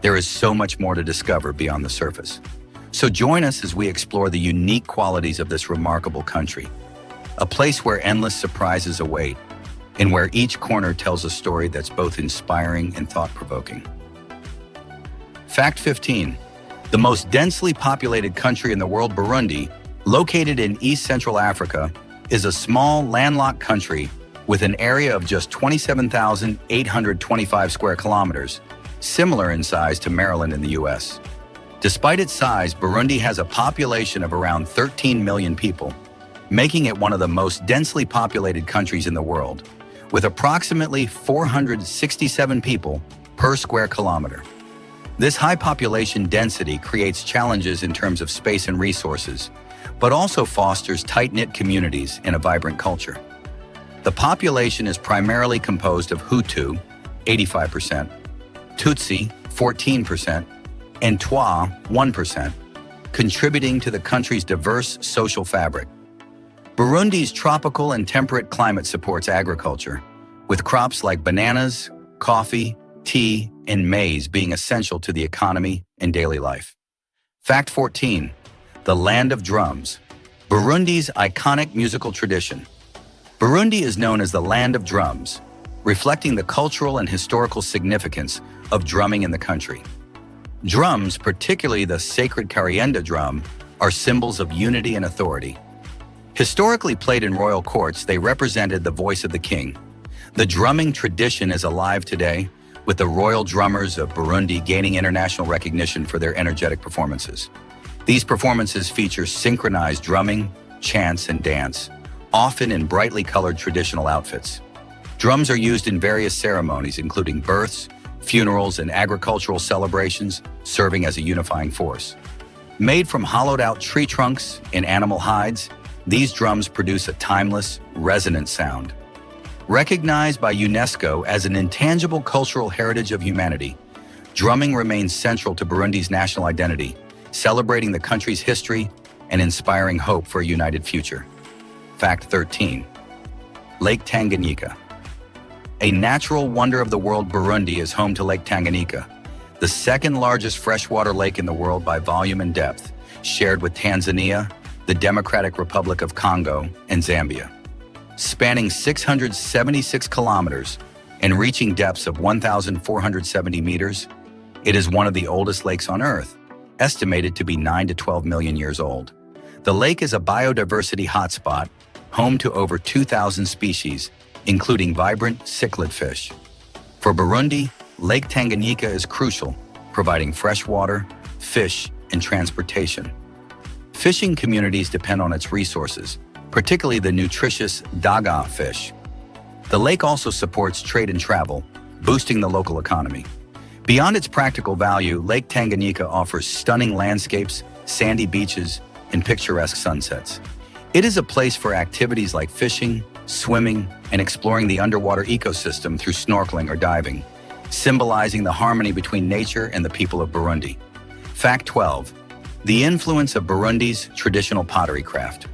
There is so much more to discover beyond the surface. So join us as we explore the unique qualities of this remarkable country, a place where endless surprises await, and where each corner tells a story that's both inspiring and thought-provoking. Fact 15. The most densely populated country in the world, Burundi, located in East Central Africa, is a small, landlocked country with an area of just 27,825 square kilometers, similar in size to Maryland in the U.S. Despite its size, Burundi has a population of around 13 million people, making it one of the most densely populated countries in the world, with approximately 467 people per square kilometer. This high population density creates challenges in terms of space and resources, but also fosters tight-knit communities and a vibrant culture. The population is primarily composed of Hutu, 85%, Tutsi, 14%, and Twa, 1%, contributing to the country's diverse social fabric. Burundi's tropical and temperate climate supports agriculture, with crops like bananas, coffee, tea, and maize being essential to the economy and daily life. Fact 14. The land of drums. Burundi's iconic musical tradition. Burundi is known as the land of drums, reflecting the cultural and historical significance of drumming in the country. Drums, particularly the sacred Karienda drum, are symbols of unity and authority. Historically played in royal courts, they represented the voice of the king. The drumming tradition is alive today, with the royal drummers of Burundi gaining international recognition for their energetic performances. These performances feature synchronized drumming, chants, and dance, often in brightly colored traditional outfits. Drums are used in various ceremonies, including births, funerals, and agricultural celebrations, serving as a unifying force. Made from hollowed-out tree trunks and animal hides, these drums produce a timeless, resonant sound. Recognized by UNESCO as an intangible cultural heritage of humanity, drumming remains central to Burundi's national identity, celebrating the country's history and inspiring hope for a united future. Fact 13. Lake Tanganyika. A natural wonder of the world, Burundi is home to Lake Tanganyika, the second largest freshwater lake in the world by volume and depth, shared with Tanzania, the Democratic Republic of Congo, and Zambia. Spanning 676 kilometers and reaching depths of 1,470 meters, it is one of the oldest lakes on Earth, estimated to be 9 to 12 million years old. The lake is a biodiversity hotspot, home to over 2,000 species, including vibrant cichlid fish. For Burundi, Lake Tanganyika is crucial, providing fresh water, fish, and transportation. Fishing communities depend on its resources, particularly the nutritious daga fish. The lake also supports trade and travel, boosting the local economy. Beyond its practical value, Lake Tanganyika offers stunning landscapes, sandy beaches, and picturesque sunsets. It is a place for activities like fishing, swimming, and exploring the underwater ecosystem through snorkeling or diving, symbolizing the harmony between nature and the people of Burundi. Fact 12. The influence of Burundi's traditional pottery craft.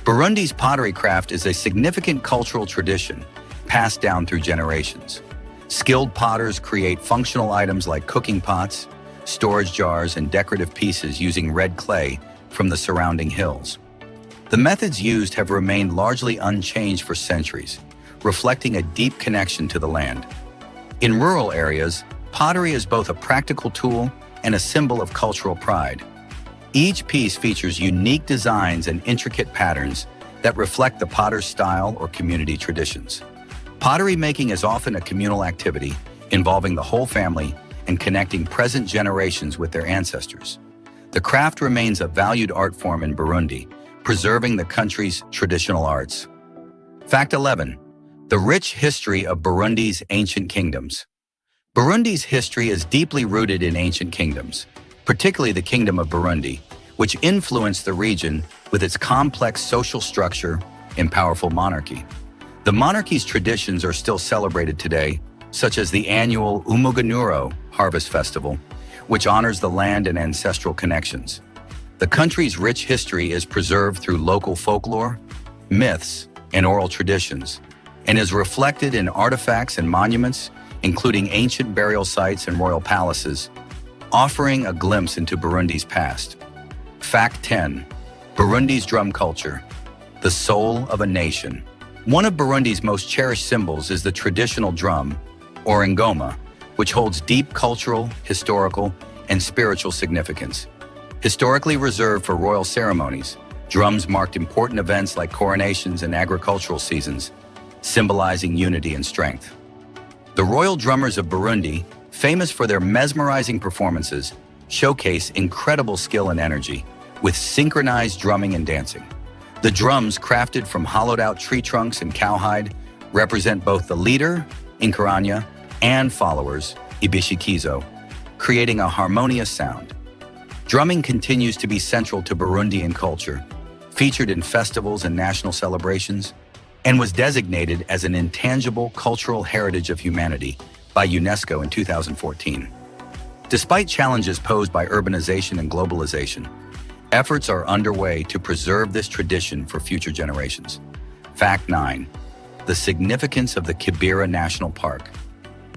Burundi's pottery craft is a significant cultural tradition passed down through generations. Skilled potters create functional items like cooking pots, storage jars, and decorative pieces using red clay from the surrounding hills. The methods used have remained largely unchanged for centuries, reflecting a deep connection to the land. In rural areas, pottery is both a practical tool and a symbol of cultural pride. Each piece features unique designs and intricate patterns that reflect the potter's style or community traditions. Pottery making is often a communal activity involving the whole family and connecting present generations with their ancestors. The craft remains a valued art form in Burundi, preserving the country's traditional arts. Fact 11. The rich history of Burundi's ancient kingdoms. Burundi's history is deeply rooted in ancient kingdoms, particularly the Kingdom of Burundi, which influenced the region with its complex social structure and powerful monarchy. The monarchy's traditions are still celebrated today, such as the annual Umuganuro Harvest Festival, which honors the land and ancestral connections. The country's rich history is preserved through local folklore, myths, and oral traditions, and is reflected in artifacts and monuments, including ancient burial sites and royal palaces, offering a glimpse into Burundi's past. Fact 10. Burundi's drum culture, the soul of a nation. One of Burundi's most cherished symbols is the traditional drum, or ngoma, which holds deep cultural, historical, and spiritual significance. Historically reserved for royal ceremonies, drums marked important events like coronations and agricultural seasons, symbolizing unity and strength. The royal drummers of Burundi, famous for their mesmerizing performances, showcase incredible skill and energy, with synchronized drumming and dancing. The drums, crafted from hollowed-out tree trunks and cowhide, represent both the leader, Inkaranya, and followers, Ibishikizo, creating a harmonious sound. Drumming continues to be central to Burundian culture, featured in festivals and national celebrations, and was designated as an intangible cultural heritage of humanity by UNESCO in 2014. Despite challenges posed by urbanization and globalization, efforts are underway to preserve this tradition for future generations. Fact 9. The significance of the Kibera National Park.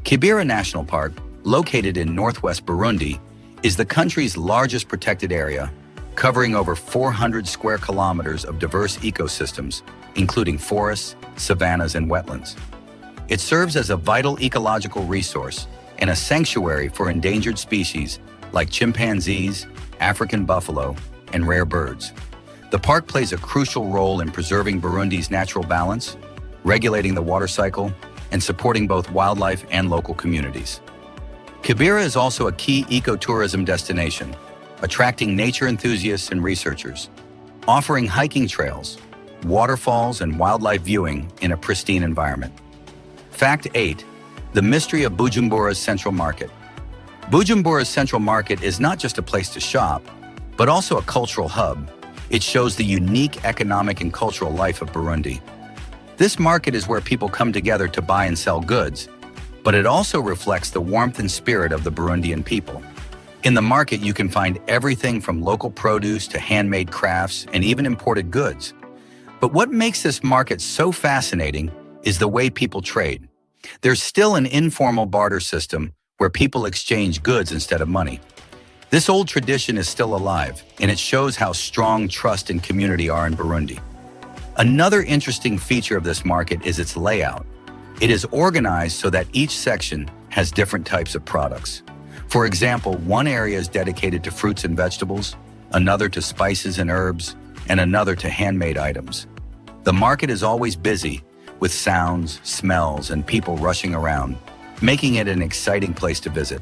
Kibera National Park, located in northwest Burundi, is the country's largest protected area, covering over 400 square kilometers of diverse ecosystems, including forests, savannas, and wetlands. It serves as a vital ecological resource and a sanctuary for endangered species like chimpanzees, African buffalo, and rare birds. The park plays a crucial role in preserving Burundi's natural balance, regulating the water cycle, and supporting both wildlife and local communities. Kibera is also a key ecotourism destination, attracting nature enthusiasts and researchers, offering hiking trails, waterfalls, and wildlife viewing in a pristine environment. Fact 8. The mystery of Bujumbura's Central Market. Bujumbura's Central Market is not just a place to shop, but also a cultural hub. It shows the unique economic and cultural life of Burundi. This market is where people come together to buy and sell goods, but it also reflects the warmth and spirit of the Burundian people. In the market, you can find everything from local produce to handmade crafts and even imported goods. But what makes this market so fascinating is the way people trade. There's still an informal barter system where people exchange goods instead of money. This old tradition is still alive, and it shows how strong trust and community are in Burundi. Another interesting feature of this market is its layout. It is organized so that each section has different types of products. For example, one area is dedicated to fruits and vegetables, another to spices and herbs, and another to handmade items. The market is always busy, with sounds, smells, and people rushing around, making it an exciting place to visit.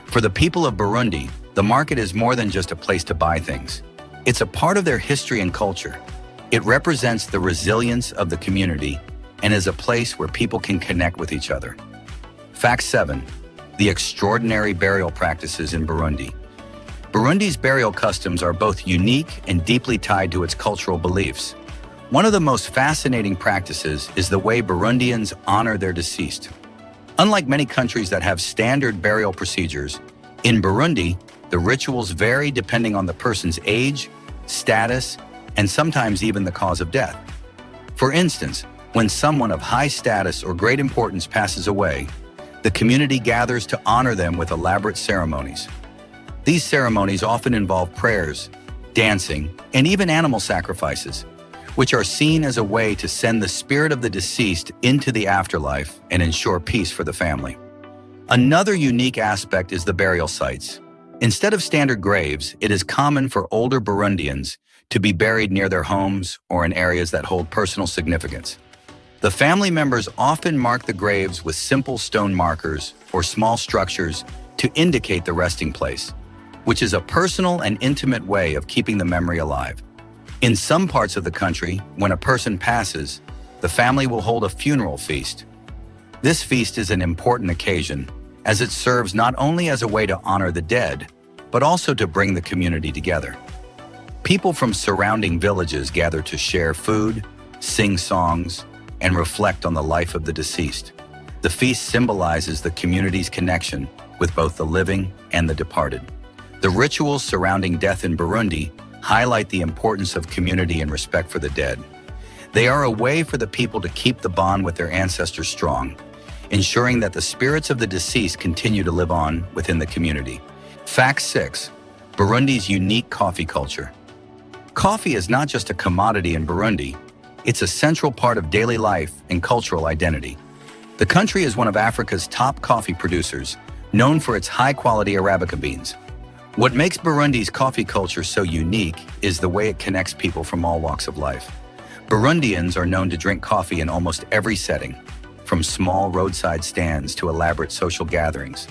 For the people of Burundi, the market is more than just a place to buy things. It's a part of their history and culture. It represents the resilience of the community and is a place where people can connect with each other. Fact 7. The extraordinary burial practices in Burundi. Burundi's burial customs are both unique and deeply tied to its cultural beliefs. One of the most fascinating practices is the way Burundians honor their deceased. Unlike many countries that have standard burial procedures, in Burundi, the rituals vary depending on the person's age, status, and sometimes even the cause of death. For instance, when someone of high status or great importance passes away, the community gathers to honor them with elaborate ceremonies. These ceremonies often involve prayers, dancing, and even animal sacrifices, which are seen as a way to send the spirit of the deceased into the afterlife and ensure peace for the family. Another unique aspect is the burial sites. Instead of standard graves, it is common for older Burundians to be buried near their homes or in areas that hold personal significance. The family members often mark the graves with simple stone markers or small structures to indicate the resting place, which is a personal and intimate way of keeping the memory alive. In some parts of the country, when a person passes, the family will hold a funeral feast. This feast is an important occasion, as it serves not only as a way to honor the dead, but also to bring the community together. People from surrounding villages gather to share food, sing songs, and reflect on the life of the deceased. The feast symbolizes the community's connection with both the living and the departed. The rituals surrounding death in Burundi highlight the importance of community and respect for the dead. They are a way for the people to keep the bond with their ancestors strong, ensuring that the spirits of the deceased continue to live on within the community. Fact 6. Burundi's unique coffee culture. Coffee is not just a commodity in Burundi, it's a central part of daily life and cultural identity. The country is one of Africa's top coffee producers, known for its high-quality Arabica beans. What makes Burundi's coffee culture so unique is the way it connects people from all walks of life. Burundians are known to drink coffee in almost every setting, from small roadside stands to elaborate social gatherings.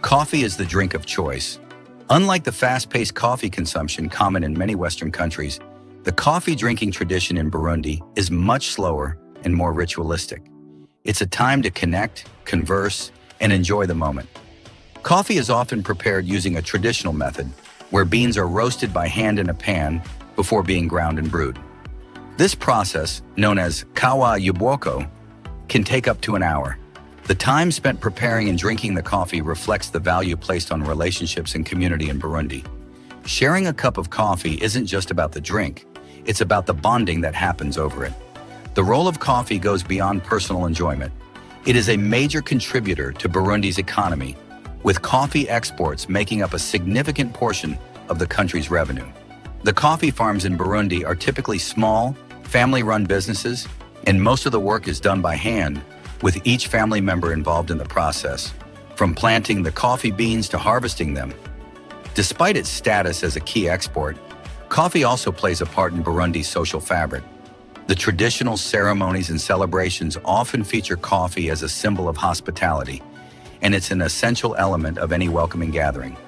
Coffee is the drink of choice. Unlike the fast-paced coffee consumption common in many Western countries, the coffee drinking tradition in Burundi is much slower and more ritualistic. It's a time to connect, converse, and enjoy the moment. Coffee is often prepared using a traditional method, where beans are roasted by hand in a pan before being ground and brewed. This process, known as kawa yubwoko, can take up to an hour. The time spent preparing and drinking the coffee reflects the value placed on relationships and community in Burundi. Sharing a cup of coffee isn't just about the drink, it's about the bonding that happens over it. The role of coffee goes beyond personal enjoyment. It is a major contributor to Burundi's economy, with coffee exports making up a significant portion of the country's revenue. The coffee farms in Burundi are typically small, family-run businesses, and most of the work is done by hand, with each family member involved in the process, from planting the coffee beans to harvesting them. Despite its status as a key export, coffee also plays a part in Burundi's social fabric. The traditional ceremonies and celebrations often feature coffee as a symbol of hospitality, and it's an essential element of any welcoming gathering.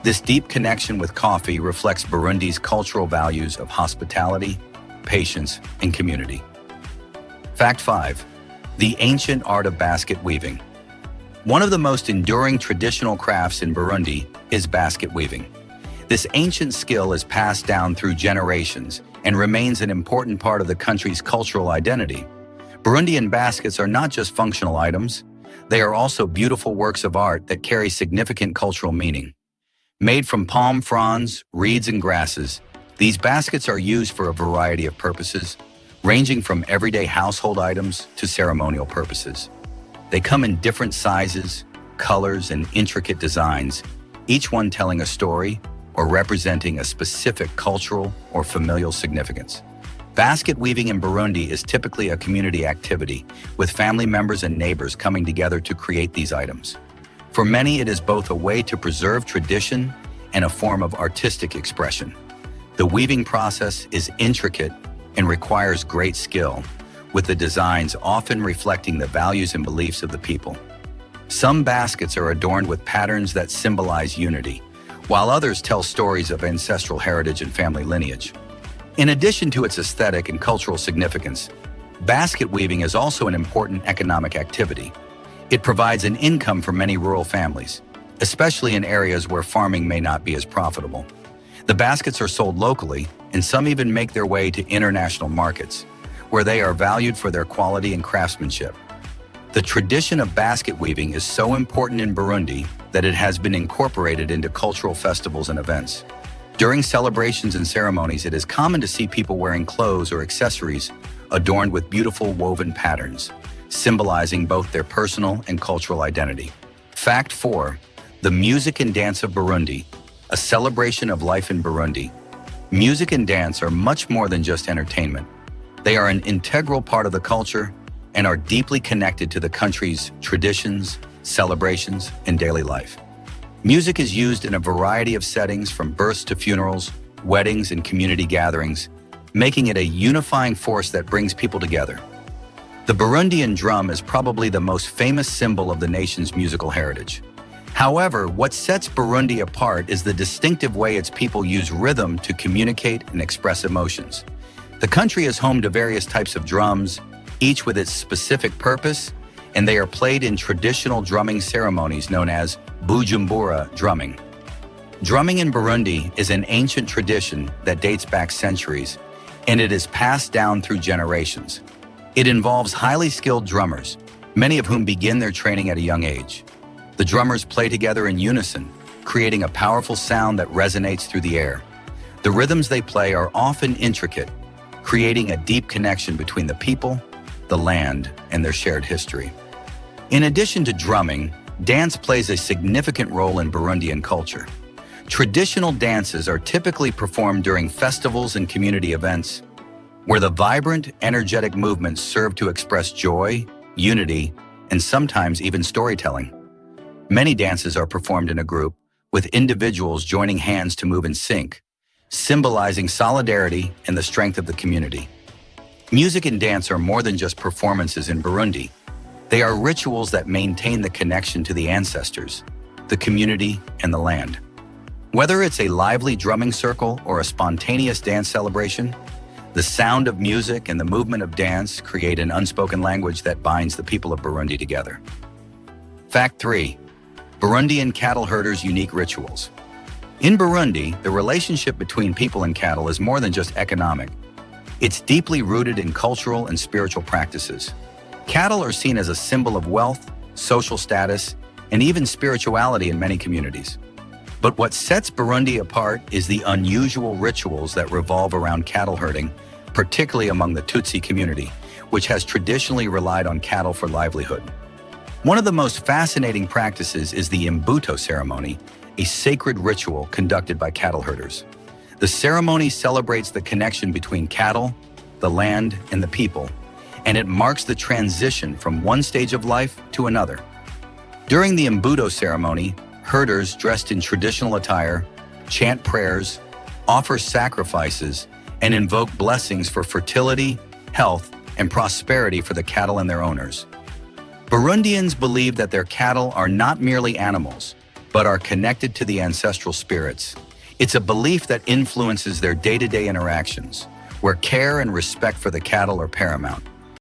This deep connection with coffee reflects Burundi's cultural values of hospitality, patience, and community. Fact 5. The ancient art of basket weaving. One of the most enduring traditional crafts in Burundi is basket weaving. This ancient skill is passed down through generations and remains an important part of the country's cultural identity. Burundian baskets are not just functional items, they are also beautiful works of art that carry significant cultural meaning. Made from palm fronds, reeds, and grasses, these baskets are used for a variety of purposes, ranging from everyday household items to ceremonial purposes. They come in different sizes, colors, and intricate designs, each one telling a story or representing a specific cultural or familial significance. Basket weaving in Burundi is typically a community activity, with family members and neighbors coming together to create these items. For many, it is both a way to preserve tradition and a form of artistic expression. The weaving process is intricate and requires great skill, with the designs often reflecting the values and beliefs of the people. Some baskets are adorned with patterns that symbolize unity, while others tell stories of ancestral heritage and family lineage. In addition to its aesthetic and cultural significance, basket weaving is also an important economic activity. It provides an income for many rural families, especially in areas where farming may not be as profitable. The baskets are sold locally, and some even make their way to international markets, where they are valued for their quality and craftsmanship. The tradition of basket weaving is so important in Burundi that it has been incorporated into cultural festivals and events. During celebrations and ceremonies, it is common to see people wearing clothes or accessories adorned with beautiful woven patterns, symbolizing both their personal and cultural identity. Fact 4. The music and dance of Burundi, a celebration of life in Burundi. Music and dance are much more than just entertainment. They are an integral part of the culture and are deeply connected to the country's traditions, celebrations, and daily life. Music is used in a variety of settings, from births to funerals, weddings, and community gatherings, making it a unifying force that brings people together. The Burundian drum is probably the most famous symbol of the nation's musical heritage. However, what sets Burundi apart is the distinctive way its people use rhythm to communicate and express emotions. The country is home to various types of drums, each with its specific purpose, and they are played in traditional drumming ceremonies known as Bujumbura drumming. Drumming in Burundi is an ancient tradition that dates back centuries, and it is passed down through generations. It involves highly skilled drummers, many of whom begin their training at a young age. The drummers play together in unison, creating a powerful sound that resonates through the air. The rhythms they play are often intricate, creating a deep connection between the people, the land, and their shared history. In addition to drumming, dance plays a significant role in Burundian culture. Traditional dances are typically performed during festivals and community events, where the vibrant, energetic movements serve to express joy, unity, and sometimes even storytelling. Many dances are performed in a group, with individuals joining hands to move in sync, symbolizing solidarity and the strength of the community. Music and dance are more than just performances in Burundi. They are rituals that maintain the connection to the ancestors, the community, and the land. Whether it's a lively drumming circle or a spontaneous dance celebration, the sound of music and the movement of dance create an unspoken language that binds the people of Burundi together. Fact 3. Burundian cattle herders' unique rituals. In Burundi, the relationship between people and cattle is more than just economic. It's deeply rooted in cultural and spiritual practices. Cattle are seen as a symbol of wealth, social status, and even spirituality in many communities. But what sets Burundi apart is the unusual rituals that revolve around cattle herding, particularly among the Tutsi community, which has traditionally relied on cattle for livelihood. One of the most fascinating practices is the Imbuto ceremony, a sacred ritual conducted by cattle herders. The ceremony celebrates the connection between cattle, the land, and the people, and it marks the transition from one stage of life to another. During the Imbuto ceremony, herders dressed in traditional attire chant prayers, offer sacrifices, and invoke blessings for fertility, health, and prosperity for the cattle and their owners. Burundians believe that their cattle are not merely animals, but are connected to the ancestral spirits. It's a belief that influences their day-to-day interactions, where care and respect for the cattle are paramount.